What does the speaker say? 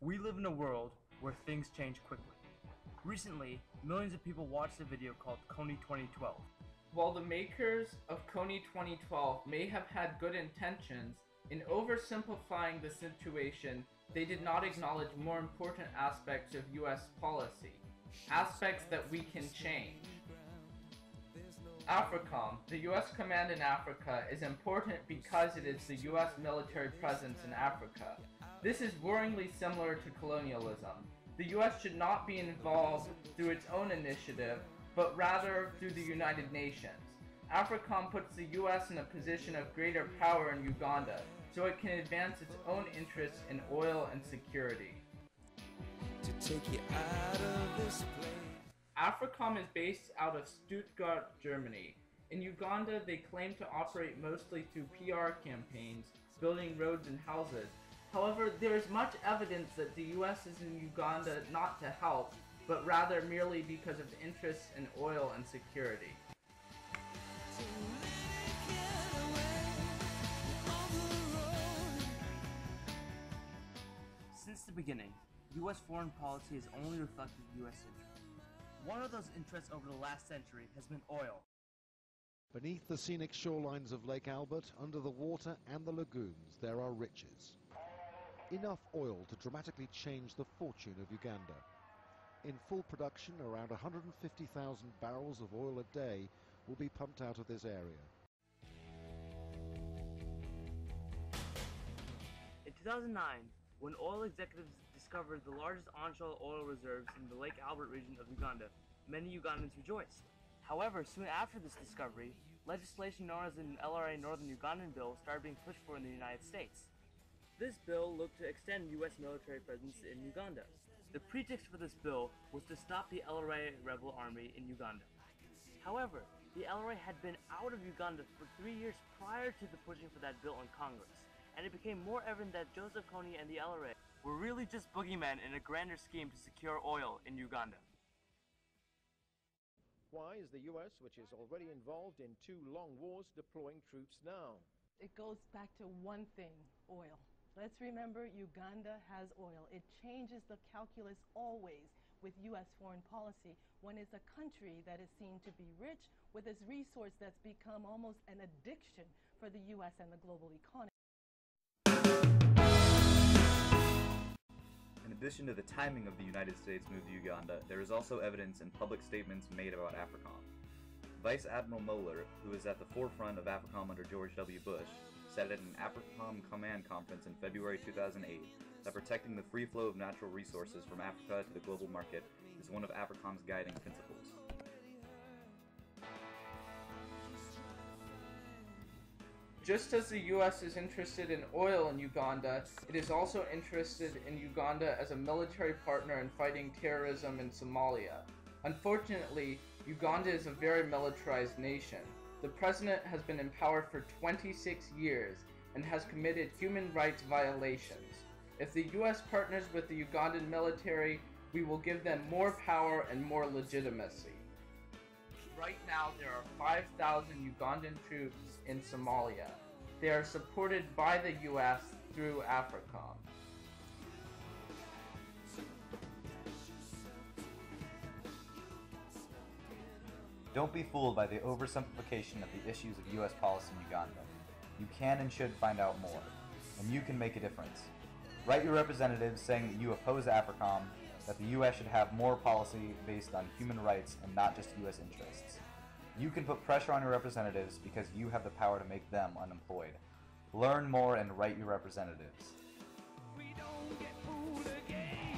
We live in a world where things change quickly. Recently, millions of people watched a video called Kony 2012. While the makers of Kony 2012 may have had good intentions, in oversimplifying the situation, they did not acknowledge more important aspects of US policy, aspects that we can change. AFRICOM, the US command in Africa, is important because it is the US military presence in Africa. This is worryingly similar to colonialism. The US should not be involved through its own initiative, but rather through the United Nations. AFRICOM puts the US in a position of greater power in Uganda, so it can advance its own interests in oil and security. To take you out of this place. AFRICOM is based out of Stuttgart, Germany. In Uganda, they claim to operate mostly through PR campaigns, building roads and houses. However, there is much evidence that the US is in Uganda not to help, but rather merely because of interests in oil and security. Since the beginning, US foreign policy has only reflected US interests. One of those interests over the last century has been oil. Beneath the scenic shorelines of Lake Albert, under the water and the lagoons, there are riches. Enough oil to dramatically change the fortune of Uganda. In full production, around 150,000 barrels of oil a day will be pumped out of this area. In 2009, when oil executives discovered the largest onshore oil reserves in the Lake Albert region of Uganda, many Ugandans rejoiced. However, soon after this discovery, legislation known as the LRA Northern Ugandan Bill started being pushed for in the United States. This bill looked to extend U.S. military presence in Uganda. The pretext for this bill was to stop the LRA rebel army in Uganda. However, the LRA had been out of Uganda for 3 years prior to the pushing for that bill in Congress, and it became more evident that Joseph Kony and the LRA were really just boogeymen in a grander scheme to secure oil in Uganda. Why is the US, which is already involved in 2 long wars, deploying troops now? It goes back to one thing, oil. Let's remember, Uganda has oil. It changes the calculus always with U.S. foreign policy when it's a country that is seen to be rich with its resource that's become almost an addiction for the U.S. and the global economy. In addition to the timing of the United States move to Uganda, there is also evidence in public statements made about AFRICOM. Vice Admiral Moeller, who is at the forefront of AFRICOM under George W. Bush, said at an AFRICOM Command Conference in February 2008 that protecting the free flow of natural resources from Africa to the global market is one of AFRICOM's guiding principles. Just as the US is interested in oil in Uganda, it is also interested in Uganda as a military partner in fighting terrorism in Somalia. Unfortunately, Uganda is a very militarized nation. The president has been in power for 26 years and has committed human rights violations. If the US partners with the Ugandan military, we will give them more power and more legitimacy. Right now, there are 5,000 Ugandan troops in Somalia. They are supported by the US through AFRICOM. Don't be fooled by the oversimplification of the issues of U.S. policy in Uganda. You can and should find out more, and you can make a difference. Write your representatives saying that you oppose AFRICOM, that the U.S. should have more policy based on human rights and not just U.S. interests. You can put pressure on your representatives because you have the power to make them unemployed. Learn more and write your representatives. We don't get fooled again.